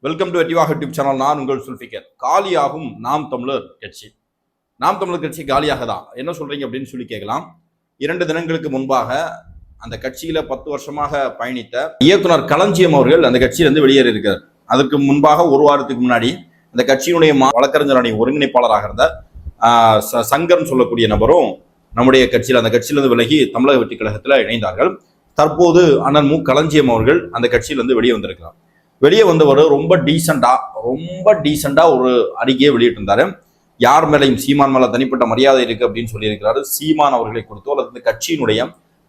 Welcome to வெற்றிவாக YouTube channel. நான் உங்கள் சுல்ஃபிகர். காலியாகும் நாம் தமிழர் கட்சி. நாம் தமிழர் கட்சி காலியாகதா என்ன சொல்றீங்க அப்படின்னு சொல்லி கேட்கலாம். 2 தினங்களுக்கு முன்பாக அந்த கட்சியில 10 வருஷமாக பயணித்த இயக்குனர் களஞ்சியம் அவர்கள் அந்த கட்சியிலிருந்து வெளியேறி இருக்கார். அதற்கு முன்பாக ஒரு வாரத்துக்கு முன்னாடி அந்த கட்சியினுடைய வழக்கறிஞர் அணி ஒருங்கிணைப்பாளராக இருந்த சங்கர்னு சொல்லக்கூடிய நபரும் நம்முடைய கட்சியில் அந்த கட்சியிலிருந்து விலகி தமிழக வெற்றி கழகத்தில் இணைந்தார்கள். தற்போது அண்ணன் மு களஞ்சியம் அவர்கள் அந்த கட்சியிலிருந்து வெளியே வந்திருக்கிறார். வெளியே வந்தவர் ரொம்ப டீசெண்டா ஒரு அறிக்கையை வெளியிட்டு இருந்தாரு. யார் மேலையும் சீமான் மேல தனிப்பட்ட மரியாதை இருக்கு அப்படின்னு சொல்லி இருக்கிறாரு. சீமான் அவர்களை குறித்தோ அல்லது கட்சியினுடைய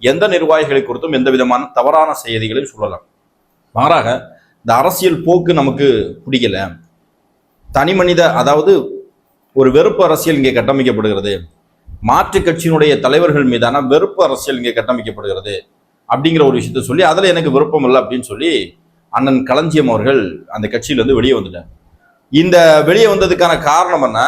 எந்த நிர்வாகிகளை குறித்தும் எந்த விதமான தவறான செய்திகளையும் சொல்லலாம். மாறாக இந்த அரசியல் போக்கு நமக்கு பிடிக்கல, தனி மனித அதாவது ஒரு வெறுப்பு அரசியல் இங்கே கட்டமைக்கப்படுகிறது, மாற்று கட்சியினுடைய தலைவர்கள் மீதான வெறுப்பு அரசியல் இங்கே கட்டமைக்கப்படுகிறது அப்படிங்கிற ஒரு விஷயத்த சொல்லி அதுல எனக்கு விருப்பம் இல்லை அப்படின்னு சொல்லி அண்ணன் களஞ்சியம் அவர்கள் அந்த கட்சியிலிருந்து வெளியே வந்துட்டார். இந்த வெளியே வந்ததுக்கான காரணம் என்ன?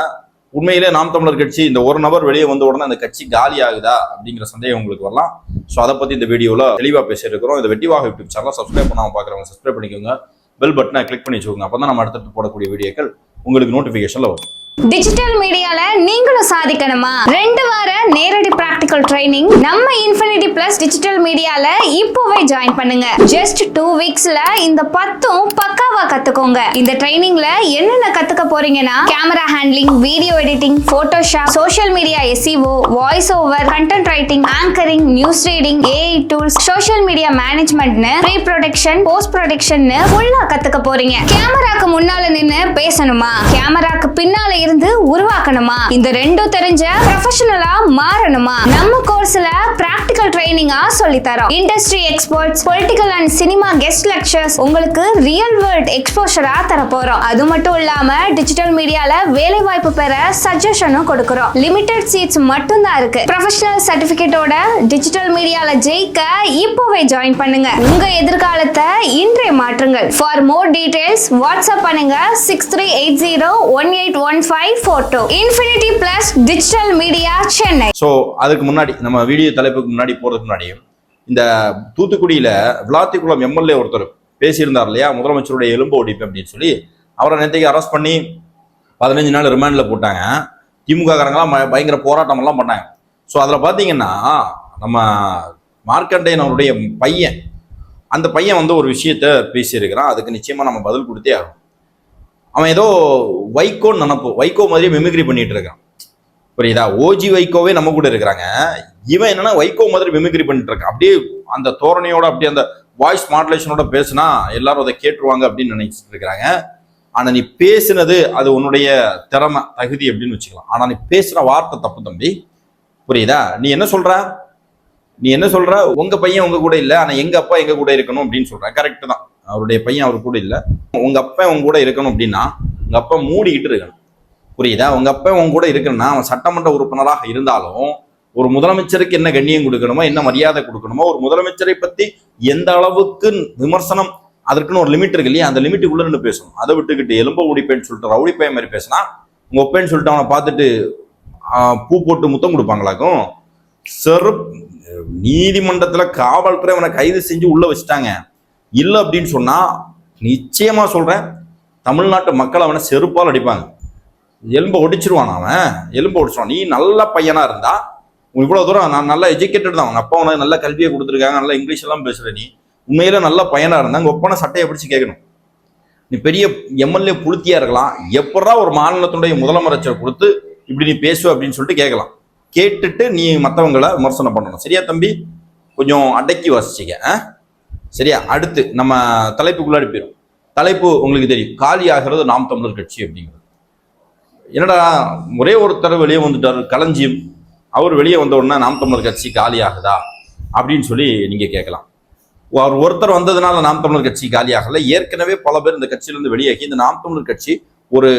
உண்மையிலே நாம் தமிழர் கட்சி இந்த ஒரு நபர் வெளியே வந்த உடனே அந்த கட்சி காலி ஆகுதா அப்படிங்கிற சந்தேகம் உங்களுக்கு வரலாம். ஸோ அதை பத்தி இந்த வீடியோல தெளிவா பேசியிருக்கிறோம். இந்த வெற்றிவாக யூடியூப் சேனல் சப்ஸ்கிரைப் பண்ணாம பாக்குறவங்க சப்ஸ்கிரைப் பண்ணிக்கோங்க, பெல் பட்டனை கிளிக் பண்ணி வச்சுக்கோங்க. அப்பதான் நம்ம அடுத்தடுத்து போடக்கூடிய வீடியோக்கள் உங்களுக்கு நோட்டிபிகேஷன்ல வரும். டிஜிட்டல் மீடியால நீங்களும் சாதிக்கணுமா? 2 வார நேரடி பிராக்டிகல் ட்ரைனிங் நம்ம இன்ஃபினிட்டி பிளஸ் டிஜிட்டல் மீடியால இப்போவே ஜாயின் பண்ணுங்க. ஜஸ்ட் 2 வீக்ஸ்ல இந்த 10ம் பக்காவா கத்துக்கோங்க. இந்த ட்ரைனிங்ல என்னென்ன கத்துக்க போறீங்கன்னா camera handling, video editing, Photoshop, social media SEO, voice over, content writing, anchoring, news reading, AI tools, social media மேனேஜ்மெண்ட்னு ப்ரீ ப்ரொடக்ஷன், போஸ்ட் ப்ரொடக்ஷன் ஃபுல்லா கத்துக்க போறீங்க. கேமராக்கு முன்னால நின்னு பேசணுமா? கேமராக்கு பின்னால இருந்து உருவாக்கணுமா? இந்த ரெண்டும் தெரிஞ்ச ப்ரொஃபஷனலா மாறணுமா? நம்ம கோர்ஸ்ல பிராக்டிகல் ட்ரைனிங்கா சொல்லி தரோம். Industry experts, political and cinema guest lectures, உங்களுக்கு ரியல் வேர்ல்ட் எக்ஸ்போஷரா தர போறோம். அது மட்டும் இல்லாம டிஜிட்டல் மீடியால வேலை வாய்ப்பு பெற சஜஷனும் கொடுக்கிறோம். லிமிடெட் சீட்ஸ் மட்டும் தான் இருக்கு. ப்ரொஃபஷனல் சர்டிபிகேட்டோட டிஜிட்டல் மீடியால ஜெயிக்க இப்போவே ஜாயின் பண்ணுங்க. உங்க எதிர்காலத்தை இன்றைய மாற்றுங்கள். ஃபார் மோர் டீடைல்ஸ் வாட்ஸ்அப் பண்ணுங்க 6380181542. Infinity plus digital media Chennai. So அதுக்கு முன்னாடி நம்ம வீடியோ தலைப்புக்கு முன்னாடி போறதுக்கு முன்னாடி இந்த தூத்துக்குடியில விளாத்திக்குளம் MLA ஒருத்தர் பேசியிருந்தார் இல்லையா, முதலமைச்சருடைய எலும்பு ஒடிப்பு அப்படின்னு சொல்லி. அவரை நேற்றுக்கு அரெஸ்ட் பண்ணி 15 நாள் ரிமாண்ட்ல போட்டாங்க. திமுக காரங்களாம் பயங்கர போராட்டம் எல்லாம் பண்ணாங்க. ஸோ அதில் பார்த்தீங்கன்னா நம்ம மார்க்கண்டேயன் அவருடைய பையன், அந்த பையன் வந்து ஒரு விஷயத்த பேசியிருக்கிறான். அதுக்கு நிச்சயமா நம்ம பதில் கொடுத்தே ஆகும். அவன் ஏதோ வைகோன்னு நினப்பு, வைகோ மாதிரியே மிமிக்ரி பண்ணிட்டு இருக்கான். புரியுதா? ஓஜி வைகோவே நம்ம கூட இருக்கிறாங்க. இவன் என்னன்னா வைகோ மாதிரி மிமிக்ரி பண்ணிட்டு இருக்கான். அப்படியே அந்த தோரணையோட அப்படியே அந்த வாய்ஸ் மாடுலேஷனோட பேசினா எல்லாரும் அதை கேட்டுருவாங்க அப்படின்னு நினைச்சிட்டு இருக்கிறாங்க. ஆனா நீ பேசினது அது உன்னுடைய திறமை தகுதி அப்படின்னு வச்சுக்கலாம். ஆனா நீ பேசுற வார்த்தை தப்பு தம்பி. புரியுதா? நீ என்ன சொல்ற உங்க பையன் உங்க கூட இல்ல, ஆனா எங்க அப்பா எங்க கூட இருக்கணும் அப்படின்னு சொல்ற. கரெக்ட் தான், அவருடைய பையன் அவர் கூட இல்ல. உங்க அப்பா உங்க கூட இருக்கணும் அப்படின்னா உங்க அப்பா மூடிக்கிட்டு இருக்கணும். புரியுதா? உங்க அப்பா உங்க கூட இருக்கணும்னா அவன் சட்டமன்ற உறுப்பினராக இருந்தாலும் ஒரு முதலமைச்சருக்கு என்ன கண்ணியம் கொடுக்கணுமோ, என்ன மரியாதை கொடுக்கணுமோ, ஒரு முதலமைச்சரை பத்தி எந்த அளவுக்கு விமர்சனம், அதற்குன்னு ஒரு லிமிட் இருக்கு இல்லையா, அந்த லிமிட்டுக்குள்ள நின்று பேசணும். அதை விட்டுக்கிட்டு எலும்ப ஓடிப்பேன்னு சொல்லிட்டு ரவுடி பையன் மாதிரி பேசினா உங்க ஒப்பேன்னு சொல்லிட்டு அவனை பார்த்துட்டு பூ போட்டு முத்தம் கொடுப்பாங்களாக்கும். நீதிமன்றத்துல காவல்துறை அவனை கைது செஞ்சு உள்ள வச்சுட்டாங்க. இல்லை அப்படின்னு சொன்னா நிச்சயமா சொல்றேன், தமிழ்நாட்டு மக்கள் அவனை செருப்பால் அடிப்பாங்க. எலும்பை ஒடிச்சிருவான். அவன் எலும்பை ஒடிச்சிருவான். நீ நல்ல பையனா இருந்தா இவ்வளவு தூரம் நான் நல்லா எஜுகேட்டட் தான், அவங்க அப்பா உனக்கு நல்ல கல்வியை கொடுத்துருக்காங்க, நல்லா இங்கிலீஷ் எல்லாம் பேசுற, நீ உண்மையில நல்ல பையனா இருந்தா உங்க ஒப்பான சட்டையை பிடிச்சு கேட்கணும். நீ பெரிய MLA புளுத்தியா இருக்கலாம், எப்படா ஒரு மாநிலத்துடைய முதலமைச்சர் கொடுத்து இப்படி நீ பேசுவ அப்படின்னு சொல்லிட்டு கேட்கலாம். கேட்டுட்டு நீ மற்றவங்களை விமர்சனம் பண்ணணும். சரியா தம்பி? கொஞ்சம் அடக்கி வாசிச்சிக்க. சரியா? அடுத்து நம்ம தலைப்புக்குள்ளாடி போயிடும். தலைப்பு உங்களுக்கு தெரியும், காலி ஆகிறது நாம் தமிழர் கட்சி அப்படிங்கிறது. என்னடா ஒரே ஒருத்தர் வெளியே வந்துட்டாரு களஞ்சியம், அவர் வெளியே வந்த உடனே நாம் தமிழர் கட்சி காலி ஆகுதா அப்படின்னு சொல்லி நீங்க கேட்கலாம். அவர் ஒருத்தர் வந்ததுனால நாம் தமிழர் கட்சி காலி ஆகல. ஏற்கனவே பல பேர் இந்த கட்சியிலிருந்து வெளியாகி இந்த நாம் தமிழர் கட்சி ஒரு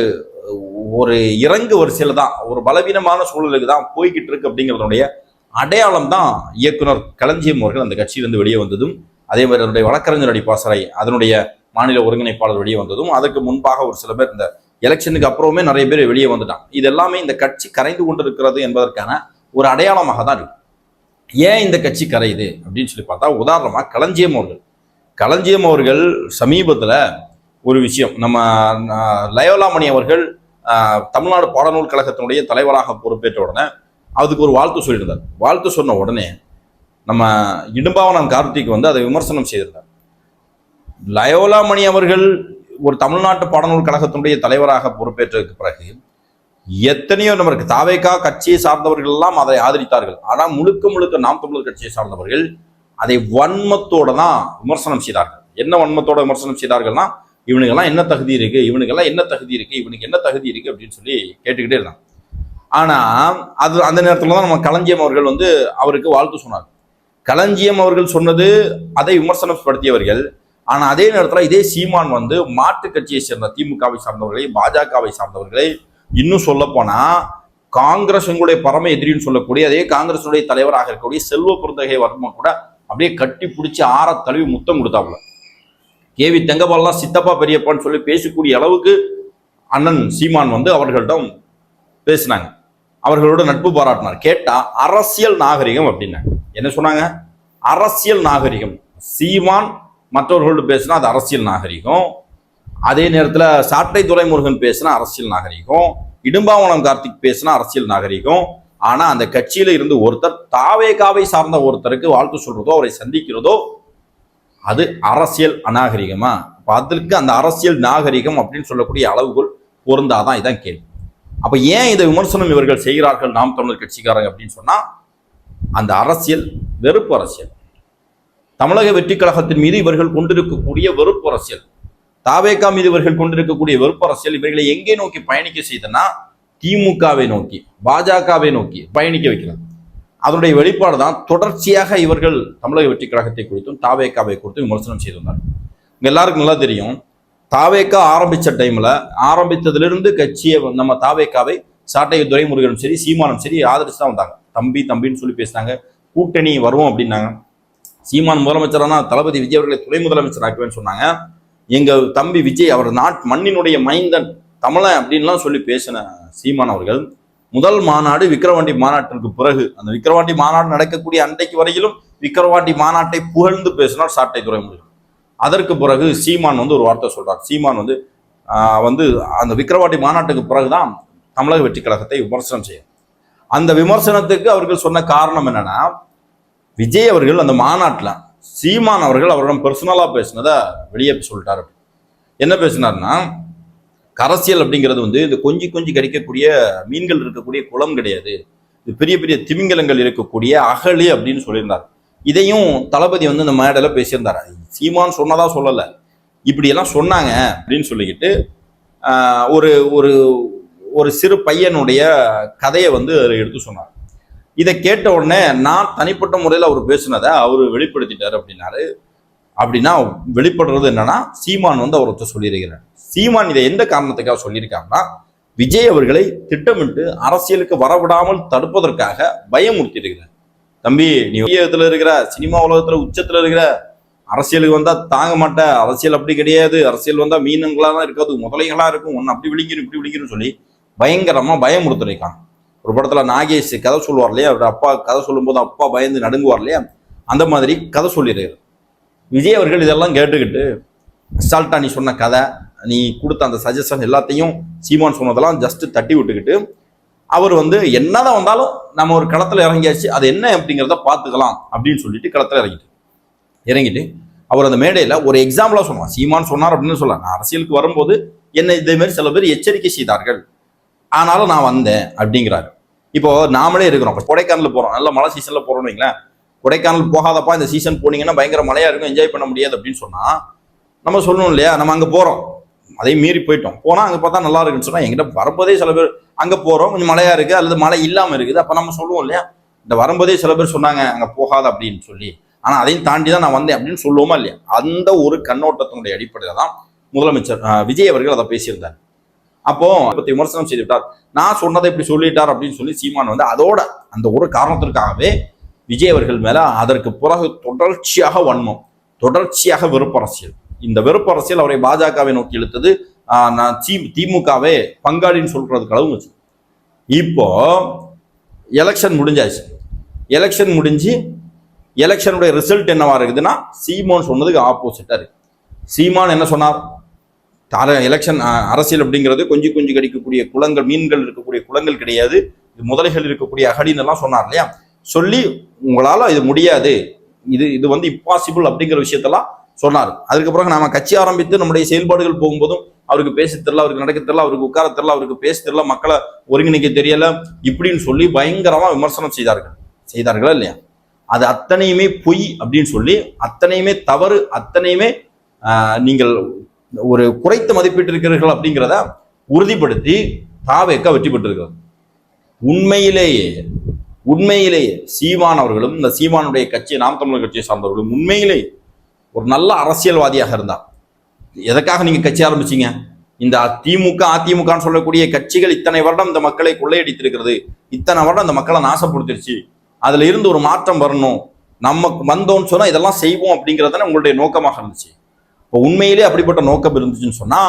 இறங்கு வரிசையில தான், ஒரு பலவீனமான சூழலுக்கு தான் போய்கிட்டு இருக்கு அப்படிங்கிறதுடைய அடையாளம் தான் இயக்குனர் களஞ்சியம் அவர்கள் அந்த கட்சியிலிருந்து வெளியே வந்ததும், அதே மாதிரி அதனுடைய வழக்கறிஞர் அடிப்பாசறை அதனுடைய மாநில ஒருங்கிணைப்பாளர் வெளியே வந்ததும், அதுக்கு முன்பாக ஒரு சில பேர் இந்த எலெக்ஷனுக்கு அப்புறமே நிறைய பேர் வெளியே வந்துட்டாங்க. இது எல்லாமே இந்த கட்சி கரைந்து கொண்டிருக்கிறது என்பதற்கான ஒரு அடையாளமாக தான் இருக்கு. ஏன் இந்த கட்சி கரையுது அப்படின்னு சொல்லி பார்த்தா, உதாரணமா களஞ்சியம் அவர்கள் சமீபத்துல ஒரு விஷயம். நம்ம லயோலாமணி அவர்கள் தமிழ்நாடு பாடநூல் கழகத்தினுடைய தலைவராக பொறுப்பேற்ற உடனே அதுக்கு ஒரு வாழ்த்து சொல்லியிருந்தார். வாழ்த்து சொன்ன உடனே நம்ம இடும்பாவனம் கார்த்திக் வந்து அதை விமர்சனம் செய்திருந்தார். லயோலாமணி அவர்கள் ஒரு தமிழ்நாட்டு பாடநூல் கழகத்தினுடைய தலைவராக பொறுப்பேற்றதுக்கு பிறகு எத்தனையோ நமக்கு தாவேகா கட்சியை சார்ந்தவர்கள் எல்லாம் அதை ஆதரித்தார்கள். ஆனால் முழுக்க முழுக்க நாம் தமிழர் கட்சியை சார்ந்தவர்கள் அதை வன்மத்தோட தான் விமர்சனம் செய்தார்கள். என்ன வன்மத்தோட விமர்சனம் செய்தார்கள்னா, இவனுக்கெல்லாம் என்ன தகுதி இருக்கு, இவனுக்கெல்லாம் என்ன தகுதி இருக்கு, இவனுக்கு என்ன தகுதி இருக்கு அப்படின்னு சொல்லி கேட்டுக்கிட்டே இருந்தாங்க. ஆனா அது அந்த நேரத்துல தான் நம்ம களஞ்சியம் அவர்கள் வந்து அவருக்கு வாழ்த்து சொன்னார். களஞ்சியம் அவர்கள் சொன்னது அதை விமர்சனப்படுத்தியவர்கள். ஆனா அதே நேரத்துல இதே சீமான் வந்து மாற்று கட்சியை சேர்ந்த திமுகவை சார்ந்தவர்களை, பாஜகவை சார்ந்தவர்களை, இன்னும் சொல்ல போனா காங்கிரஸ் உங்களுடைய பரம எதிரின்னு சொல்லக்கூடிய அதே காங்கிரசுடைய தலைவராக இருக்கக்கூடிய செல்வ பெருந்தகை வர்மன் கூட அப்படியே கட்டி பிடிச்சி ஆற தழுவி முத்தம் கொடுத்தாப்புல. கேவி தெங்கபால்லாம் சித்தப்பா பெரியப்பான்னு சொல்லி பேசக்கூடிய அளவுக்கு அண்ணன் சீமான் வந்து அவர்களிடம் பேசினாங்க. அவர்களோட நட்பு பாராட்டினார். கேட்டா அரசியல் நாகரிகம் அப்படின்னாங்க. என்ன சொன்னாங்க? அரசியல் நாகரிகம். சீமான் மற்றவர்களோடு பேசினா அது அரசியல் நாகரிகம். அதே நேரத்தில் சாட்டை துரைமுருகன் பேசினா அரசியல் நாகரிகம், இடும்பாவனம் கார்த்திக் பேசினா அரசியல் நாகரிகம். ஆனா அந்த கட்சியில இருந்து ஒருத்தர் தாவேகாவை சார்ந்த ஒருத்தருக்கு வாழ்த்து சொல்றதோ அவரை சந்திக்கிறதோ அது அரசியல் அநாகரிகமா? அதற்கு அந்த அரசியல் நாகரிகம் அப்படின்னு சொல்லக்கூடிய அளவுகள் பொருந்தாதான் இதான் கேள்வி. அப்ப ஏன் இந்த விமர்சனம் இவர்கள் செய்கிறார்கள் நாம் தமிழர் கட்சிக்காரங்க அப்படின்னு சொன்னா, அந்த அரசியல் வெறுப்பு அரசியல், தமிழக வெற்றி கழகத்தின் மீது இவர்கள் கொண்டிருக்கக்கூடிய வெறுப்பு அரசியல், தாவேகா மீது இவர்கள் கொண்டிருக்கக்கூடிய வெறுப்பு அரசியல் இவர்களை எங்கே நோக்கி பயணிக்க செய்தனா, திமுகவை நோக்கி, பாஜகவை நோக்கி பயணிக்க வைக்கிறது. அதனுடைய வெளிப்பாடு தான் தொடர்ச்சியாக இவர்கள் தமிழக வெற்றி கழகத்தை குறித்தும் தாவேகாவை குறித்தும் விமர்சனம் செய்திருந்தார்கள். எல்லாருக்கும் நல்லா தெரியும், தாவேகா ஆரம்பிச்ச டைம்ல ஆரம்பித்ததிலிருந்து கட்சியை நம்ம தாவேகாவை சாட்டை துரைமுருகனும் சரி சீமானும் சரி ஆதரிச்சு தான் வந்தாங்க. தம்பி தம்பின்னு சொல்லி பேசினாங்க. கூட்டணி வருவோம் அப்படின்னாங்க. சீமான் முதலமைச்சரானா தளபதி விஜய் அவர்களை துணை முதலமைச்சர் ஆக்குவேன்னு சொன்னாங்க. எங்க தம்பி விஜய் அவர் மண்ணினுடைய மைந்தன் தமிழன் அப்படின்லாம் சொல்லி பேசின சீமான் அவர்கள் முதல் மாநாடு விக்கிரவாண்டி மாநாட்டிற்கு பிறகு, அந்த விக்கிரவாண்டி மாநாடு நடக்கக்கூடிய அன்றைக்கு வரையிலும் விக்கிரவாண்டி மாநாட்டை புகழ்ந்து பேசினார் சாட்டை துரைமுருகன். அதற்கு பிறகு சீமான் வந்து ஒரு வார்த்தை சொல்றார். சீமான் வந்து அந்த விக்கிரவாண்டி மாநாட்டுக்கு பிறகுதான் தமிழக வெற்றி கழகத்தை விமர்சனம் செய்யும். அந்த விமர்சனத்துக்கு அவர்கள் சொன்ன காரணம் என்னன்னா, விஜய் அவர்கள் அந்த மாநாட்டில் சீமான் அவர்கள் அவரிடம் பர்சனலா பேசினதை வெளியே சொல்லிட்டாரு. என்ன பேசினார்னா, அரசியல் அப்படிங்கிறது வந்து இந்த கொஞ்சி கொஞ்சி கடிக்கக்கூடிய மீன்கள் இருக்கக்கூடிய குளம் கிடையாது, இது பெரிய பெரிய திமிங்கலங்கள் இருக்கக்கூடிய அகழி அப்படின்னு சொல்லியிருந்தார். இதையும் தளபதி வந்து இந்த மேடையில பேசியிருந்தார். சீமான் சொன்னதா சொல்லலை, இப்படியெல்லாம் சொன்னாங்க அப்படின்னு சொல்லிக்கிட்டு ஒரு ஒரு ஒரு சிறு பையனுடைய கதையை வந்து எடுத்து சொன்னார். இதை கேட்ட உடனே நான் தனிப்பட்ட முறையில் அவர் பேசினதை அவர் வெளிப்படுத்திட்டார் அப்படின்னாரு. அப்படின்னா வெளிப்படுறது என்னன்னா, சீமான் வந்து அவர்கிட்ட சொல்லியிருக்கிறார். சீமான் இதை எந்த காரணத்துக்காக சொல்லியிருக்காருன்னா, விஜய் அவர்களை திட்டமிட்டு அரசியலுக்கு வரவிடாமல் தடுப்பதற்காக பயமுறுத்திருக்கிறார். தம்பி, நீ உலகத்துல இருக்கிற, சினிமா உலகத்துல உச்சத்துல இருக்கிற, அரசியலுக்கு வந்தா தாங்க மாட்ட, அரசியல் அப்படி கிடையாது, அரசியல் வந்தா மீனங்களா தான் இருக்காது, முதலைகளா இருக்கும், ஒன்னு அப்படி விழிக்கணும் இப்படி விழிக்கணும்னு சொல்லி பயங்கரமா பயமுறுத்திருக்காங்க. ஒரு படத்துல நாகேஷ் கதை சொல்லுவார் இல்லையா, அவர் அப்பா கதை சொல்லும் போது அப்பா பயந்து நடுங்குவார் இல்லையா, அந்த மாதிரி கதை சொல்லிடுறாரு. விஜய் அவர்கள் இதெல்லாம் கேட்டுக்கிட்டு அசால்ட்டா நீ சொன்ன கதை, நீ கொடுத்த அந்த சஜஷன் எல்லாத்தையும் சீமான் சொன்னதெல்லாம் ஜஸ்ட் தட்டி விட்டுக்கிட்டு அவர் வந்து என்னதான் வந்தாலும் நம்ம ஒரு களத்துல இறங்கியாச்சு, அது என்ன அப்படிங்கிறத பார்த்துக்கலாம் அப்படின்னு சொல்லிட்டு களத்துல இறங்கிட்டு அவர் அந்த மேடையில ஒரு எக்ஸாம்பிளா சொன்னார். சீமான் சொன்னார் அப்படின்னு சொல்லலாம், நான் அரசியலுக்கு வரும்போது என்ன இதே மாதிரி சில பேர் எச்சரிக்கை செய்தார்கள், ஆனாலும் நான் வந்தேன் அப்படிங்கிறாரு. இப்போ நாமளே இருக்கிறோம், கொடைக்கானல் போறோம், நல்ல மழை சீசன்ல போறோம்னு வைங்களேன். கொடைக்கானல் போகாதப்பா, இந்த சீசன் போனீங்கன்னா பயங்கர மழையா இருக்கும், என்ஜாய் பண்ண முடியாது அப்படின்னு சொன்னா நம்ம சொல்லணும் இல்லையா. நம்ம அங்க போறோம், அதை மீறி போயிட்டோம், போனா அங்க பார்த்தா நல்லா இருக்குன்னு சொன்னா எங்கிட்ட வரும்போதே சில பேர் அங்க போறோம் கொஞ்சம் மழையா இருக்கு அல்லது மழை இல்லாம இருக்குது, அப்ப நம்ம சொல்லுவோம் இல்லையா, இந்த வரும்போதே சில பேர் சொன்னாங்க அங்க போகாத அப்படின்னு சொல்லி, ஆனா அதையும் தாண்டி தான் நான் வந்தேன் அப்படின்னு சொல்லுவோமா இல்லையா. அந்த ஒரு கண்ணோட்டத்தினுடைய அடிப்படையில தான் முதலமைச்சர் விஜய் அவர்கள் அதை பேசியிருந்தார். அப்போ விமர்சனம் செய்து விட்டார், நான் சொன்னதை இப்படி சொல்லிட்டார் அப்படின்னு சொல்லி சீமான் வந்து அதோட அந்த ஒரு காரணத்திற்காகவே விஜய் அவர்கள் மேல அதற்கு பிறகு தொடர்ச்சியாக வன்மம், தொடர்ச்சியாக வெறுப்பரசியல். இந்த வெறுப்பரசியல் அவரை பாஜகவை நோக்கி இழுத்தது. திமுகவே பங்காளின்னு சொல்றதுக்கு அளவு வச்சு. இப்போ எலெக்ஷன் முடிஞ்சாச்சு, எலெக்ஷன் முடிஞ்சு எலெக்ஷனுடைய ரிசல்ட் என்னவா இருக்குதுன்னா, சீமான் சொன்னதுக்கு ஆப்போசிட்டா இருக்கு. சீமான் என்ன சொன்னார், எலெக்ஷன் அரசியல் அப்படிங்கிறது கொஞ்சம் கொஞ்சம் கடிக்கக்கூடிய குளங்கள், மீன்கள் இருக்கக்கூடிய குளங்கள் கிடையாது, இது முதலைகள் இருக்கக்கூடிய அகடின்னு எல்லாம் சொன்னார் இல்லையா. சொல்லி உங்களால இது முடியாது, இது வந்து இம்பாசிபிள் அப்படிங்கிற விஷயத்தெல்லாம் சொன்னார். அதுக்கு பிறகு நாம கட்சி ஆரம்பித்து நம்முடைய செயல்பாடுகள் போகும்போதும் அவருக்கு பேச தெரியல, அவருக்கு நடக்க தெரியல, அவருக்கு உட்கார தெரியல, அவருக்கு பேச தெரியல, மக்களை ஒருங்கிணைக்க தெரியல இப்படின்னு சொல்லி பயங்கரமா விமர்சனம் செய்தார்களா இல்லையா. அது அத்தனையுமே பொய் அப்படின்னு சொல்லி, அத்தனையுமே தவறு, அத்தனையுமே நீங்கள் ஒரு குறைத்த மதிப்பீட்டு இருக்கிறீர்கள் அப்படிங்கிறத உறுதிப்படுத்தி தாவேக்கா வெற்றி பெற்றிருக்கிறது. உண்மையிலேயே சீமான் அவர்களும் இந்த சீமானுடைய கட்சி, நாம் தமிழர் கட்சியை சார்ந்தவர்களும் உண்மையிலேயே ஒரு நல்ல அரசியல்வாதியாக இருந்தார். எதற்காக நீங்க கட்சி ஆரம்பிச்சீங்க? இந்த திமுக அதிமுகன்னு சொல்லக்கூடிய கட்சிகள் இத்தனை வருடம் இந்த மக்களை கொள்ளையடித்திருக்கிறது, இத்தனை வருடம் இந்த மக்களை நாசப்படுத்திருச்சு, அதுல இருந்து ஒரு மாற்றம் வரணும், நம்ம வந்தோம்னு சொன்னா இதெல்லாம் செய்வோம் அப்படிங்கிறதான உங்களுடைய நோக்கமாக இருந்துச்சு. இப்போ உண்மையிலே அப்படிப்பட்ட நோக்கம் இருந்துச்சுன்னு சொன்னா,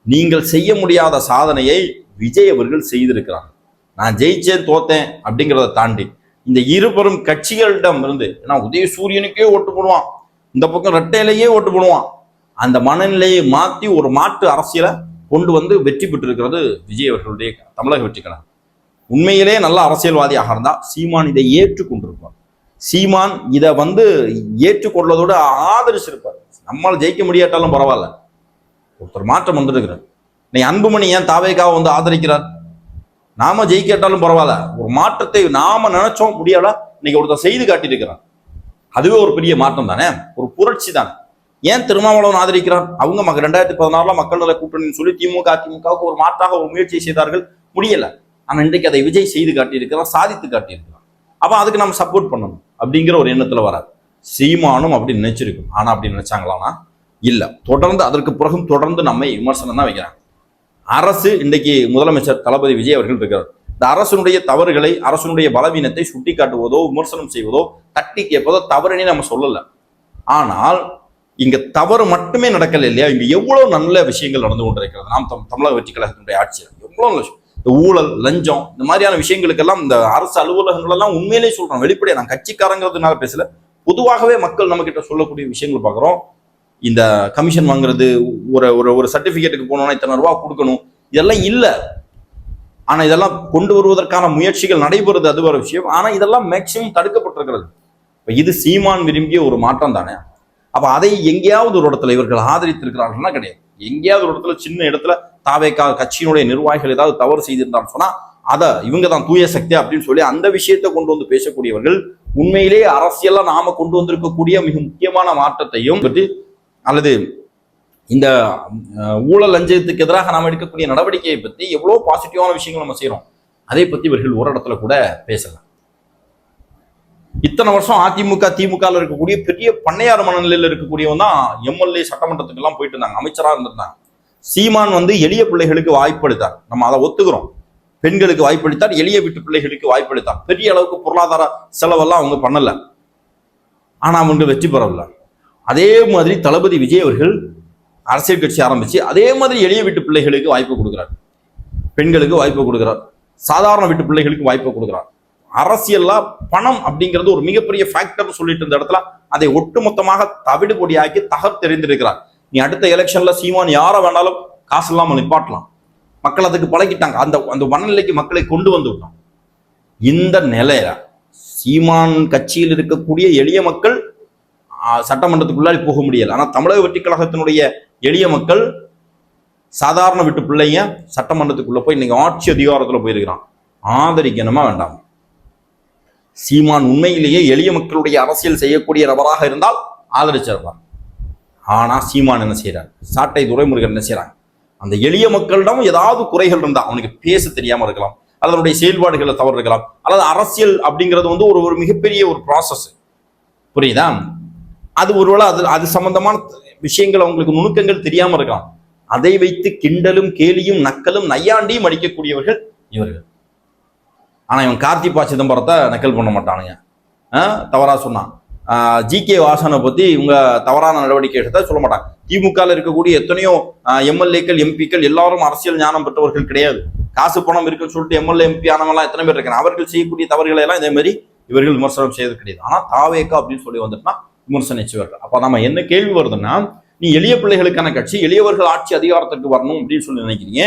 நீங்கள் செய்ய முடியாத சாதனையை விஜய் அவர்கள் செய்திருக்கிறாங்க. நான் ஜெயிச்சேன் தோத்தேன் அப்படிங்கிறத தாண்டி இந்த இருபெரும் கட்சிகளிடம் இருந்து, ஏன்னா உதயசூரியனுக்கே ஓட்டு போடுவான், இந்த பக்கம் ரெட்டையிலேயே ஓட்டு போடுவான், அந்த மனநிலையை மாற்றி ஒரு மாற்று அரசியலை கொண்டு வந்து வெற்றி பெற்றிருக்கிறது விஜய் அவர்களுடைய தமிழக வெற்றி கழகம். உண்மையிலே நல்ல அரசியல்வாதியாக இருந்தால் சீமான் இதை ஏற்றுக்கொண்டிருப்பார். சீமான் இதை வந்து ஏற்றுக்கொள்வதோடு ஆதரிச்சிருப்பார். நம்மால் ஜெயிக்க முடியாட்டாலும் பரவாயில்ல, ஒருத்தர் மாற்றம் வந்துருக்கிறார். நீ அன்புமணி ஏன் தாவேக்காவை வந்து ஆதரிக்கிறார்? நாம ஜெயிக்காட்டாலும் பரவாயில்ல, ஒரு மாற்றத்தை நாம நினைச்சோம் முடியாதா, இன்னைக்கு ஒருத்தர் செய்து காட்டியிருக்கிறார். அதுவே ஒரு பெரிய மாற்றம் தானே, ஒரு புரட்சி தானே. ஏன் திருமாவளவன் ஆதரிக்கிறார்? அவங்க 2016 மக்கள் நல கூட்டணின்னு சொல்லி திமுக அதிமுகவுக்கு ஒரு மாற்றாக ஒரு முயற்சி செய்தார்கள், முடியல. ஆனா இன்றைக்கு அதை விஜய் செய்து காட்டியிருக்கிறார், சாதித்து காட்டியிருக்கிறார். அப்ப அதுக்கு நம்ம சப்போர்ட் பண்ணணும் அப்படிங்கிற ஒரு எண்ணத்துல வராது. சீமானும் அப்படி நினைச்சிருக்கும். ஆனா அப்படி நினைச்சாங்களான்னா இல்ல. தொடர்ந்து அதற்கு பிறகும் தொடர்ந்து நம்மை விமர்சனம் தான் வைக்கிறாங்க. அரசு இன்றைக்கு முதலமைச்சர் தளபதி விஜய் அவர்கள் இருக்கிறார். இந்த அரசனுடைய தவறுகளை, அரசனுடைய பலவீனத்தை சுட்டி காட்டுவதோ விமர்சனம் செய்வதோ தட்டி கேட்பதோ தவறுனே நம்ம சொல்லல. ஆனால் இங்க தவறு மட்டுமே நடக்கல இல்லையா, இங்க எவ்வளவு நல்ல விஷயங்கள் நடந்து கொண்டிருக்கிறது. நாம் தமிழக வெற்றி கழகத்தினுடைய ஆட்சியில் எவ்வளவு விஷயம், இந்த ஊழல், லஞ்சம், இந்த மாதிரியான விஷயங்களுக்கெல்லாம் இந்த அரசு அலுவலகங்கள் எல்லாம் உண்மையிலேயே சொல்றோம், வெளிப்படையா. நான் கட்சிக்காரங்கிறதுனால பேசல, பொதுவாகவே மக்கள் நம்ம கிட்ட சொல்லக்கூடிய விஷயங்கள் பார்க்குறோம். இந்த கமிஷன் வாங்குறது, ஒரு சர்டிபிகேட்டுக்கு போனோம்னா இத்தனை ரூபா கொடுக்கணும், இதெல்லாம் இல்லை. ஆனா இதெல்லாம் கொண்டு வருவதற்கான முயற்சிகள் நடைபெறுது, அது ஒரு விஷயம். ஆனா இதெல்லாம் மேக்சிமம் தடுக்கப்பட்டிருக்கிறது. இது சீமான் விரும்பிய ஒரு மாற்றம் தானே. அப்ப அதை எங்கேயாவது ஒரு இடத்துல இவர்கள் ஆதரித்திருக்கிறார்கள்னா கிடையாது. எங்கேயாவது ஒரு இடத்துல, சின்ன இடத்துல தாவேக்கா கட்சியினுடைய நிர்வாகிகள் ஏதாவது தவறு செய்திருந்தான்னு சொன்னா அதை இவங்க தான் தூய சக்தி அப்படின்னு சொல்லி அந்த விஷயத்தை கொண்டு வந்து பேசக்கூடியவர்கள் உண்மையிலேயே அரசியலா நாம கொண்டு வந்திருக்கக்கூடிய மிக முக்கியமான மாற்றத்தையும் பற்றி, அல்லது இந்த ஊழல் லஞ்சத்துக்கு எதிராக நாம் எடுக்கக்கூடிய நடவடிக்கையை பற்றி எவ்வளவு பாசிட்டிவான விஷயங்கள் நம்ம செய்யறோம், அதை பத்தி இவர்கள் ஒரு இடத்துல கூட பேசலாம். இத்தனை வருஷம் அதிமுக திமுக இருக்கக்கூடிய பெரிய பண்ணையார் மனநிலையில் இருக்கக்கூடியவன் தான் எம்எல்ஏ சட்டமன்றத்துக்கு எல்லாம் போயிட்டு இருந்தாங்க, அமைச்சராக இருந்திருந்தாங்க. சீமான் வந்து எளிய பிள்ளைகளுக்கு வாய்ப்பளித்தார், நம்ம அதை ஒத்துக்கிறோம். பெண்களுக்கு வாய்ப்பளித்தார், எளிய வீட்டு பிள்ளைகளுக்கு வாய்ப்பளித்தார். பெரிய அளவுக்கு பொருளாதார செலவெல்லாம் அவங்க பண்ணல, ஆனா அவங்க வெற்றி பெறவில்லை. அதே மாதிரி தளபதி விஜய் அவர்கள் அரசியல் கட்சி ஆரம்பிச்சு அதே மாதிரி எளிய வீட்டு பிள்ளைகளுக்கு வாய்ப்பு கொடுக்கிறார், பெண்களுக்கு வாய்ப்பு கொடுக்கிறார், சாதாரண வீட்டு பிள்ளைகளுக்கு வாய்ப்பு கொடுக்கிறார். அரசியல்ல பணம் அப்படிங்கிறது ஒரு மிகப்பெரிய ஃபேக்டர் சொல்லிட்டு இருந்த இடத்துல அதை ஒட்டுமொத்தமாக தவிடு பொடியாக்கி தகர்த்தெறிந்திருக்கிறார். நீ அடுத்த எலெக்ஷன்ல சீமான் யாரை வேணாலும் காசு இல்லாம நிப்பாட்டலாம், மக்கள் அதுக்கு பழகிட்டாங்க. அந்த மனநிலைக்கு மக்களை கொண்டு வந்து விட்டோம். இந்த நிலையில சீமான் கட்சியில் இருக்கக்கூடிய எளிய மக்கள் சட்டமன்றத்துக்குள்ளாடி போக முடியல. ஆனா தமிழக வெற்றி கழகத்தினுடைய எளிய மக்கள், சாதாரண வீட்டு பிள்ளைங்க சட்டமன்றத்துக்குள்ள போய் இன்னைக்கு ஆட்சி அதிகாரத்துல போயிருக்கிறான். ஆதரிக்கணுமா வேண்டாம்? சீமான் உண்மையிலேயே எளிய மக்களுடைய அரசியல் செய்யக்கூடிய நபராக இருந்தால் ஆதரிச்சிருப்பார். ஆனா சீமான் என்ன செய்யறார்? சாட்டை துரைமுருகன் என்ன செய்யறாங்க? அந்த எளிய மக்களிடம் ஏதாவது குறைகள் இருந்தா, அவனுக்கு பேச தெரியாம இருக்கலாம், அதனுடைய செயல்பாடுகளை தவறு இருக்கலாம், அல்லது அரசியல் அப்படிங்கிறது வந்து ஒரு மிகப்பெரிய ஒரு ப்ராசஸ், புரியுதா? அது ஒருவேளை அது சம்பந்தமான விஷயங்கள் அவங்களுக்கு நுணுக்கங்கள் தெரியாம இருக்கலாம். அதை வைத்து கிண்டலும் கேலியும் நக்கலும் நையாண்டியும் அடிக்கக்கூடியவர்கள் இவர்கள். ஆனா இவன் கார்த்தி ப. சிதம்பரத்தை நக்கல் பண்ண மாட்டானுங்க. தவறா சொன்னான், ஜி.கே. வாசனை பத்தி இவங்க தவறான நடவடிக்கை எடுத்தா சொல்ல மாட்டாங்க. திமுக இருக்கக்கூடிய எத்தனையோ எம்எல்ஏக்கள் எம்பிக்கள் எல்லாரும் அரசியல் ஞானம் பெற்றவர்கள் கிடையாது. காசு பணம் இருக்குன்னு சொல்லிட்டு எம்எல்ஏ எம்பி ஆனவங்களாம் எத்தனை பேர் இருக்காங்க. அவர்கள் செய்யக்கூடிய தவறுகளை எல்லாம் இதே மாதிரி இவர்கள் விமர்சனம் செய்யறது கிடையாது. ஆனா தாவேக்கா அப்படின்னு சொல்லி வந்துட்டுனா விமர்சனம் செய்வார்கள். அப்ப நம்ம என்ன கேள்வி வருதுன்னா, நீ எளிய பிள்ளைகளுக்கான கட்சி, எளியவர்கள் ஆட்சி அதிகாரத்திற்கு வரணும் அப்படின்னு சொல்லி நினைக்கிறீங்க.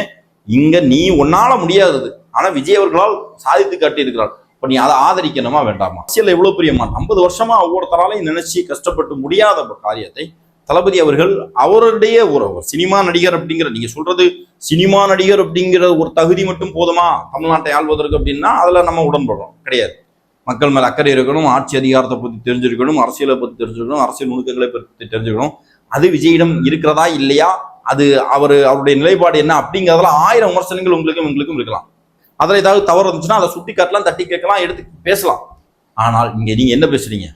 இங்க நீ உன்னால முடியாதது, ஆனா விஜய் அவர்களால் சாதித்து காட்டி இருக்கிறார். இப்ப நீ அதை ஆதரிக்கணுமா வேண்டாமா? அரசியல் எவ்வளவு பெரிய 50 வருஷமா ஒவ்வொருத்தராலையும் நினைச்சு கஷ்டப்பட்டு முடியாத காரியத்தை தளபதி அவர்கள் அவருடைய ஒரு சினிமா நடிகர் அப்படிங்கிற, நீங்க சொல்றது சினிமா நடிகர் அப்படிங்கிற ஒரு தகுதி மட்டும் போதுமா தமிழ்நாட்டை ஆள்வதற்கு அப்படின்னா அதுல நம்ம உடன்படுறோம் கிடையாது. மக்கள் மேல அக்கறை இருக்கணும், ஆட்சி அதிகாரத்தை பத்தி தெரிஞ்சிருக்கணும், அரசியலை பத்தி தெரிஞ்சிருக்கணும், அரசியல் நுணுக்கங்களை பற்றி தெரிஞ்சுக்கணும். அது விஜயிடம் இருக்கிறதா இல்லையா, அது அவருடைய நிலைப்பாடு என்ன அப்படிங்கிறதுல 1000 விமர்சனங்கள் உங்களுக்கும் இருக்கலாம். அதில் ஏதாவது தவறு இருந்துச்சுன்னா அதை சுட்டி காட்டலாம், தட்டி கேட்கலாம், எடுத்து பேசலாம். ஆனால் இங்க நீங்க என்ன பேசுறீங்க?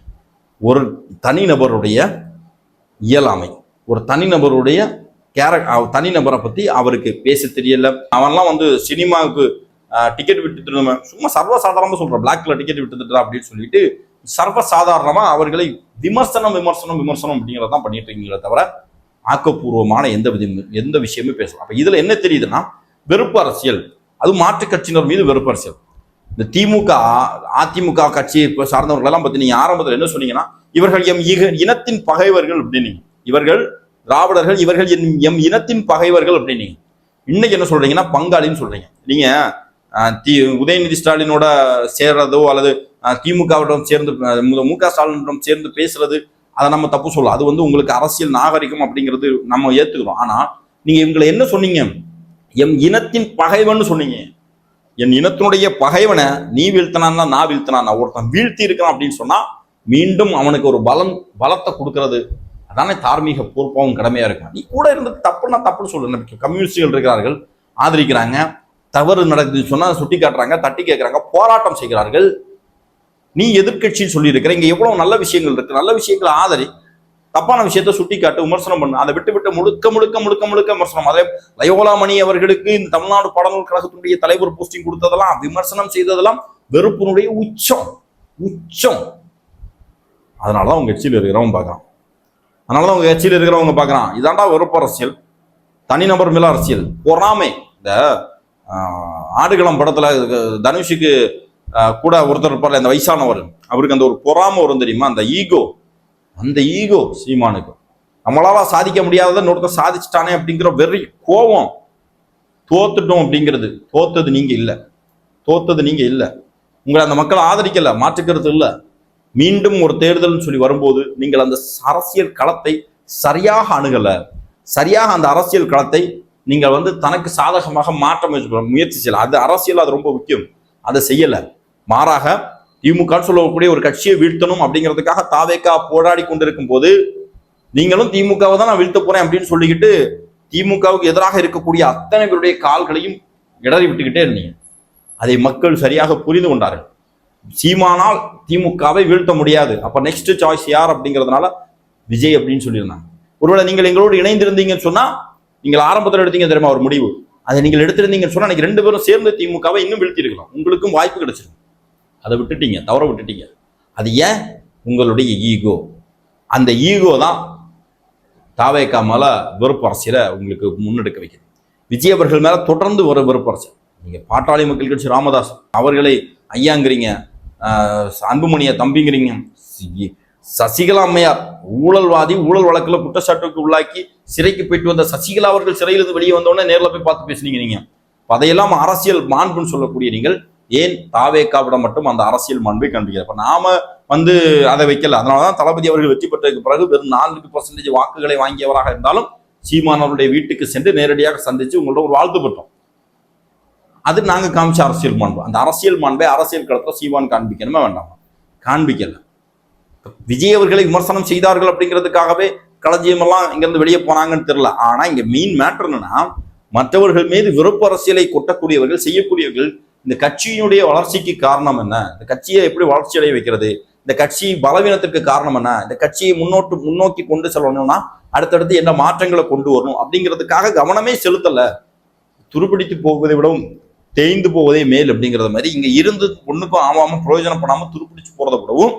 ஒரு தனிநபருடைய இயலாமை, ஒரு தனிநபருடைய தனிநபரை பத்தி அவருக்கு பேச தெரியல. அவன்லாம் சினிமாவுக்கு டிக்கெட் விட்டு சும்மா சர்வசாதாரணமா சொல்றான், பிளாக்ல டிக்கெட் விட்டுட்டா அப்படின்னு சொல்லிட்டு சர்வசாதாரணமா அவர்களை விமர்சனம் அப்படிங்கிறதான் பண்ணிட்டு இருக்கீங்களே தவிர ஆக்கப்பூர்வமான எந்த விஷயமே பேசலாம். அப்ப இதுல என்ன தெரியுதுன்னா வெறுப்பு அரசியல், அது மாற்றுக் கட்சியினர் மீது வெறுப்பு அரசியல். இந்த திமுக அதிமுக கட்சி சார்ந்தவர்கள் எல்லாம் பத்தி நீங்க ஆரம்பத்தில் என்ன சொன்னீங்கன்னா, இவர்கள் எம் இனத்தின் பகைவர்கள் அப்படின்னு, இவர்கள் திராவிடர்கள், இவர்கள் எம் இனத்தின் பகைவர்கள் அப்படின்னு. இன்னைக்கு என்ன சொல்றீங்கன்னா பங்காளின்னு சொல்றீங்க. நீங்க உதயநிதி ஸ்டாலினோட சேர்றதோ அல்லது திமுகவிடம் சேர்ந்து மு.க. ஸ்டாலினிடம் சேர்ந்து பேசுறது அதை நம்ம தப்பு சொல்லலாம். அது உங்களுக்கு அரசியல் நாகரிகம் அப்படிங்கிறது நம்ம ஏத்துக்கிறோம். ஆனா நீங்க இவங்களை என்ன சொன்னீங்க? எம் இனத்தின் பகைவன் சொன்னீங்க. என் இனத்தினுடைய பகைவனை நீ வீழ்த்தினா நான் வீழ்த்தினா, ஒருத்தன் வீழ்த்தி இருக்கான் அப்படின்னு சொன்னா மீண்டும் அவனுக்கு ஒரு பலத்தை கொடுக்கறது அதானே தார்மீக பொறுப்பாகவும் கடமையா இருக்கும். நீ கூட இருந்து தப்புன்னா தப்புன்னு சொல்லு. கம்யூனிஸ்டுகள் இருக்கிறார்கள், ஆதரிக்கிறாங்க. தவறு நடக்குதுன்னு சொன்னா சுட்டி காட்டுறாங்க, தட்டி கேட்கிறாங்க, போராட்டம் செய்கிறார்கள். நீ எதிர்கட்சின்னு சொல்லி இருக்கிற, இங்க எவ்வளவு நல்ல விஷயங்கள் இருக்கு, நல்ல விஷயங்களை ஆதரி, தப்பான விஷயத்த சுட்டி காட்டு, விமர்சனம் பண்ணு. அதை விட்டு முழுக்க விமர்சனம். அதே லயோலா மணி அவர்களுக்கு இந்த தமிழ்நாடு பாடநூல் கழகத்தினுடைய தலைவர் போஸ்டிங் கொடுத்ததெல்லாம், விமர்சனம் செய்ததெல்லாம் வெறுப்பினுடைய உச்சம். அதனாலதான் உங்க கட்சியில் இருக்கிறவங்க பார்க்கறான். இதாண்டா வெறுப்பு அரசியல், தனிநபர் மேல அரசியல், பொறாமை. இந்த ஆடுகளம் படத்துல தனுஷுக்கு கூட ஒருத்தர் இருப்பார், அந்த வயசானவர், அவருக்கு அந்த ஒரு பொறாமை வரும் தெரியுமா, அந்த ஈகோ சீமானுக்கு. நம்மளால சாதிக்க முடியாததை ஒருத்தர் சாதிச்சுட்டானே அப்படிங்கிற வெறி, கோபம். தோத்துட்டோம் அப்படிங்கிறது, தோத்தது நீங்க இல்ல, உங்களை அந்த மக்கள் ஆதரிக்கல, மாற்றுக்கிறது இல்ல. மீண்டும் ஒரு தேர்தல்னு சொல்லி வரும்போது நீங்கள் அந்த அரசியல் களத்தை சரியாக அணுகல, சரியாக அந்த அரசியல் களத்தை நீங்கள் தனக்கு சாதகமாக மாற்ற முயற்சி செய்யல. அது அரசியல், அது ரொம்ப முக்கியம். அதை செய்யல. மாறாக திமுக சொல்லக்கூடிய ஒரு கட்சியை வீழ்த்தணும் அப்படிங்கிறதுக்காக தாவேகா போராடி கொண்டிருக்கும் போது நீங்களும் திமுகவை தான் நான் வீழ்த்த போறேன் அப்படின்னு சொல்லிக்கிட்டு திமுகவுக்கு எதிராக இருக்கக்கூடிய அத்தனை பேருடைய கால்களையும் இடறி விட்டுக்கிட்டே இருந்தீங்க. அதை மக்கள் சரியாக புரிந்து கொண்டார்கள். சீமானால் திமுகவை வீழ்த்த முடியாது, அப்ப நெக்ஸ்ட் சாய்ஸ் யார் அப்படிங்கிறதுனால விஜய் அப்படின்னு சொல்லியிருந்தாங்க. ஒருவேளை நீங்கள் எங்களோடு இணைந்திருந்தீங்கன்னு சொன்னா, நீங்கள் ஆரம்பத்தில் எடுத்தீங்க தெரியுமா ஒரு முடிவு, அதை நீங்கள் எடுத்திருந்தீங்கன்னு சொன்னா இன்னைக்கு 2 பேரும் சேர்ந்து திமுகவை இன்னும் வீழ்த்தி இருக்கலாம், உங்களுக்கும் வாய்ப்பு கிடைச்சிருக்கும். அதை விட்டுட்டீங்க, தவற விட்டுட்டீங்க. அது ஏன்? உங்களுடைய ஈகோ. அந்த ஈகோ தான் தாவேகா மேல வெறுப்பு அரசியலை உங்களுக்கு முன்னெடுக்க வைக்கிறது. விஜய் அவர்கள் மேல தொடர்ந்து ஒரு வெறுப்பு அரசியல். நீங்க பாட்டாளி மக்கள் கட்சி ராமதாஸ் அவர்களை ஐயாங்கிறீங்க, அன்புமணியை தம்பிங்கிறீங்க, சசிகலா அம்மையார் ஊழல்வாதி, ஊழல் வழக்குல குற்றச்சாட்டுக்கு உள்ளாக்கி சிறைக்கு போயிட்டு வந்த சசிகலா அவர்கள் சிறையிலிருந்து வெளியே வந்தோடனே நேரில் போய் பார்த்து பேசுனீங்க. நீங்க அதையெல்லாம் அரசியல் மாண்புன்னு சொல்லக்கூடிய நீங்கள் ஏன் தாவேகாவிடம் மட்டும் அந்த அரசியல் மாண்பை காண்பிக்கிற? அப்ப நாம அதை வைக்கல. அதனாலதான் தளபதி அவர்கள் வெற்றி பெற்றதுக்கு பிறகு வெறும் 4% வாக்குகளை வாங்கியவராக இருந்தாலும் சீமானவருடைய வீட்டுக்கு சென்று நேரடியாக சந்திச்சு உங்களோட ஒரு வாழ்த்து பெற்றோம். அது நாங்க காமிச்ச அரசியல் மாண்பு. அந்த அரசியல் மாண்பை அரசியல் களத்துல சீமான் காண்பிக்கணுமா வேண்டாமா? காண்பிக்கல. விஜய் அவர்களை விமர்சனம் செய்தார்கள் அப்படிங்கிறதுக்காகவே களஞ்சியம் எல்லாம் இங்கிருந்து வெளியே போனாங்கன்னு தெரியல. ஆனா இங்க மெயின் மேட்டர் என்னன்னா, மற்றவர்கள் மீது வெறுப்பு அரசியலை கொட்டக்கூடியவர்கள், செய்யக்கூடியவர்கள் இந்த கட்சியினுடைய வளர்ச்சிக்கு காரணம் என்ன, இந்த கட்சியை எப்படி வளர்ச்சி அடைய வைக்கிறது, இந்த கட்சி பலவீனத்திற்கு காரணம் என்ன, இந்த கட்சியை முன்னோக்கி கொண்டு செல்லணும்னா அடுத்தடுத்து என்ன மாற்றங்களை கொண்டு வரணும் அப்படிங்கிறதுக்காக கவனமே செலுத்தல. துருப்பிடித்து போவதை விடவும் தேய்ந்து போவதே மேல் அப்படிங்கிறத மாதிரி இங்க இருந்து ஒண்ணுக்கும் ஆமாம பிரயோஜனம் பண்ணாம துருப்பிடிச்சு போறதை விடவும்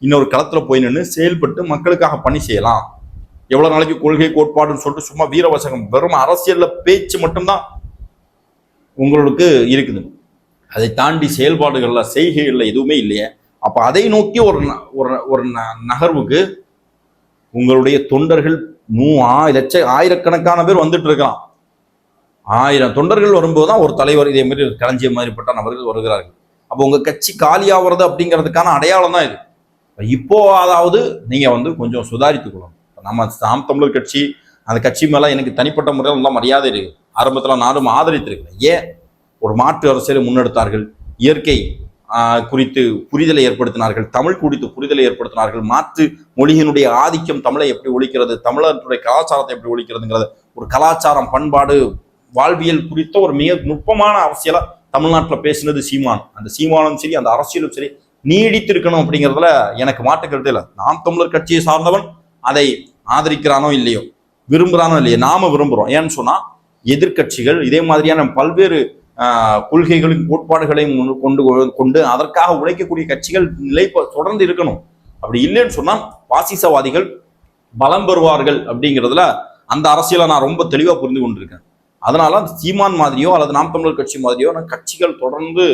இன்னொரு களத்துல போய் நின்று செயல்பட்டு மக்களுக்காக பணி செய்யலாம். எவ்வளவு நாளைக்கு கொள்கை கோட்பாடுன்னு சொல்லிட்டு சும்மா வீரவசகம் வெறும் அரசியல்ல பேச்சு மட்டும்தான் உங்களுக்கு இருக்குது, அதை தாண்டி செயல்பாடுகள்ல செய்கைகள்ல எதுவுமே இல்லையே. அப்ப அதை நோக்கி ஒரு நகர்வுக்கு உங்களுடைய தொண்டர்கள் ஆயிரக்கணக்கான பேர் வந்துட்டு இருக்கலாம். 1000 தொண்டர்கள் வரும்போது தான் ஒரு தலைவர் இதே மாதிரி களஞ்சியம் மாதிரிப்பட்ட நபர்கள் வருகிறார்கள். அப்போ உங்க கட்சி காலியாகிறது அப்படிங்கிறதுக்கான அடையாளம் தான் இது. இப்போ அதாவது நீங்க கொஞ்சம் சுதாரித்துக் கொள்ளணும். நம்ம நாம் தமிழர் கட்சி, அந்த கட்சி மேல எனக்கு தனிப்பட்ட முறையில் நல்லா மரியாதை இருக்கு. ஆரம்பத்துல நானும் ஆதரித்திருக்கிறேன். ஏன் ஒரு மாற்று அரசியலை முன்னெடுத்தார்கள், இயற்கை குறித்து புரிதலை ஏற்படுத்தினார்கள், தமிழ் குறித்து புரிதலை ஏற்படுத்தினார்கள், மாற்று மொழியினுடைய ஆதிக்கம் தமிழை எப்படி ஒழிக்கிறது, தமிழர்களுடைய கலாச்சாரத்தை எப்படி ஒழிக்கிறதுங்கிறது, ஒரு கலாச்சாரம், பண்பாடு, வாழ்வியல் குறித்த ஒரு மிக நுட்பமான அரசியலை தமிழ்நாட்டில் பேசினது சீமான். அந்த சீமானும் சரி, அந்த அரசியலும் சரி நீடித்திருக்கணும் அப்படிங்கிறதுல எனக்கு மாற்று கருத்து இல்லை. நாம் தமிழர் கட்சியை சார்ந்தவன் அதை ஆதரிக்கிறானோ இல்லையோ, விரும்புகிறானோ இல்லையோ, நாம விரும்புகிறோம். ஏன்னு சொன்னா எதிர்கட்சிகள் இதே மாதிரியான பல்வேறு கொள்கைகளின் கோட்பாடுகளையும் கொண்டு அதற்காக உழைக்கக்கூடிய கட்சிகள் நிலை தொடர்ந்து இருக்கணும். அப்படி இல்லைன்னு சொன்னா பாசிசவாதிகள் பலம் பெறுவார்கள் அப்படிங்கிறதுல அந்த அரசியலை நான் ரொம்ப தெளிவா புரிந்து கொண்டிருக்கேன். அதனால சீமான் மாதிரியோ அல்லது நாம் தமிழர் கட்சி மாதிரியோ கட்சிகள் தொடர்ந்து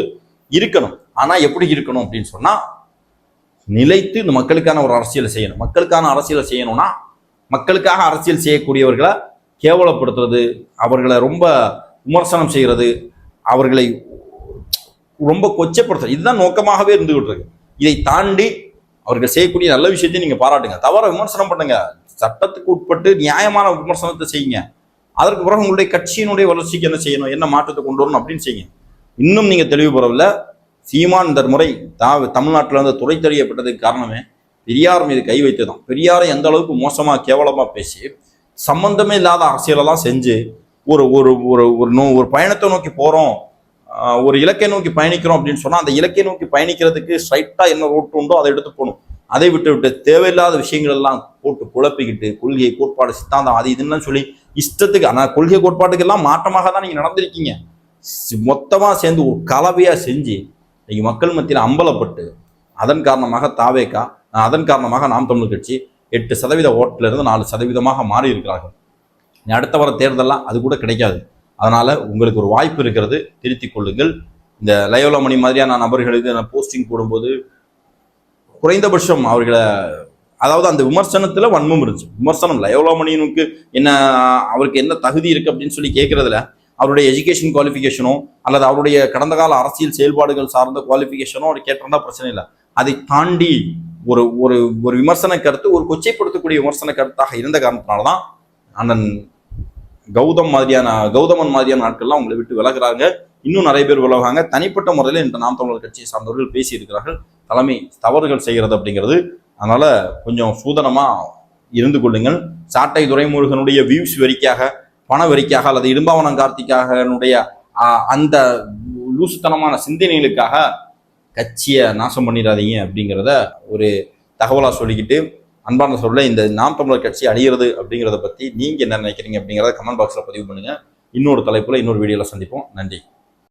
இருக்கணும். ஆனா எப்படி இருக்கணும் அப்படின்னு சொன்னா, நிலைத்து இந்த மக்களுக்கான ஒரு அரசியலை செய்யணும். மக்களுக்கான அரசியலை செய்யணும்னா மக்களுக்காக அரசியல் செய்யக்கூடியவர்களை கேவலப்படுத்துறது, அவர்களை ரொம்ப விமர்சனம் செய்யறது, அவர்களை ரொம்ப கொச்சப்படுத்துறது, இதுதான் நோக்கமாகவே இருந்துகிட்டு இருக்கு. இதை தாண்டி அவர்கள் செய்யக்கூடிய நல்ல விஷயத்தையும் நீங்க பாராட்டுங்க, தவற விமர்சனம் பண்ணுங்க, சட்டத்துக்கு உட்பட்டு நியாயமான விமர்சனத்தை செய்யுங்க. அதற்கு பிறகு உங்களுடைய கட்சியினுடைய வளர்ச்சிக்கு என்ன செய்யணும், என்ன மாற்றத்தை கொண்டு வரணும் அப்படின்னு செய்யுங்க. இன்னும் நீங்க தெளிவு பெறவில்லை. சீமான் இந்த முறை தமிழ்நாட்டில் வந்து துறை தெரியப்பட்டதுக்கு காரணமே பெரியார் மீது கை வைத்துதான். பெரியாரை எந்த அளவுக்கு மோசமா கேவலமா பேசி சம்பந்தமே இல்லாத அரசியலெல்லாம் செஞ்சு ஒரு ஒரு ஒரு ஒரு பயணத்தை நோக்கி போறோம், ஒரு இலக்கை நோக்கி பயணிக்கிறோம் அப்படின்னு சொன்னா அந்த இலக்கை நோக்கி பயணிக்கிறதுக்கு ஸ்ட்ரைட்டா என்ன ரோட்டு உண்டோ அதை எடுத்து போகணும். அதை விட்டு தேவையில்லாத விஷயங்கள் எல்லாம் போட்டு குழப்பிக்கிட்டு கொள்கை, கோட்பாடு, சித்தாந்தம் அது இதுன்னு சொல்லி இஷ்டத்துக்கு, ஆனா கொள்கை கோட்பாட்டுக்கு எல்லாம் மாற்றமாக தான் நீங்க நடந்திருக்கீங்க. மொத்தமா சேர்ந்து ஒரு கலவையா செஞ்சு இன்னைக்கு மக்கள் மத்தியில் அம்பலப்பட்டு அதன் காரணமாக தாவேகா, அதன் காரணமாக நாம் தமிழர் கட்சி 8% ஓட்டுல இருந்து 4% மாறி இருக்கிறார்கள். அடுத்த வர தேர்தலாம் அது கூட கிடைக்காது. அதனால உங்களுக்கு ஒரு வாய்ப்பு இருக்கிறது, திருத்திக் கொள்ளுங்கள். இந்த லயோலா மணி மாதிரியான நபர்களுக்கு போஸ்டிங் போடும்போது குறைந்தபட்சம் அவர்களை, அதாவது அந்த விமர்சனத்துல வன்மம் இருந்துச்சு. விமர்சனம் லயோலா மணியனுக்கு என்ன, அவருக்கு என்ன தகுதி இருக்கு அப்படின்னு சொல்லி கேட்கறதுல அவருடைய எஜுகேஷன் குவாலிஃபிகேஷனோ அல்லது அவருடைய கடந்த கால அரசியல் செயல்பாடுகள் சார்ந்த குவாலிஃபிகேஷனோ அவர் கேட்டிருந்தா பிரச்சனை இல்லை. அதை தாண்டி ஒரு ஒரு ஒரு விமர்சன கருத்து, ஒரு கொச்சைப்படுத்தக்கூடிய விமர்சன கருத்தாக இருந்த காரணத்தினால்தான் அண்ணன் கௌதமன் மாதிரியான நாட்கள்லாம் உங்களை விட்டு விலகுறாங்க. இன்னும் நிறைய பேர் விலகுவாங்க. தனிப்பட்ட முறையில் இந்த நாம் தமிழர் கட்சியை சார்ந்தவர்கள் பேசி இருக்கிறார்கள், தலைமை தவறுகள் செய்கிறது அப்படிங்கிறது. அதனால கொஞ்சம் சூதனமா இருந்து கொள்ளுங்கள். சாட்டை துரைமுருகனுடைய வியூஸ் வெறிக்காக, பண வெறிக்காக அல்லது இடும்பாவனம் கார்த்திகாகனுடைய அந்த லூசுத்தனமான சிந்தனைகளுக்காக கட்சியை நாசம் பண்ணிடாதீங்க அப்படிங்கிறத ஒரு தகவலா சொல்லிக்கிட்டு, அன்பான சொல்ல இந்த நாம் தமிழர் கட்சி அழிகிறது அப்படிங்கிறத பத்தி நீங்க என்ன நினைக்கிறீங்க அப்படிங்கிறத கமெண்ட் பாக்ஸ்ல பதிவு பண்ணுங்க. இன்னொரு தலைப்புல இன்னொரு வீடியோல சந்திப்போம். நன்றி.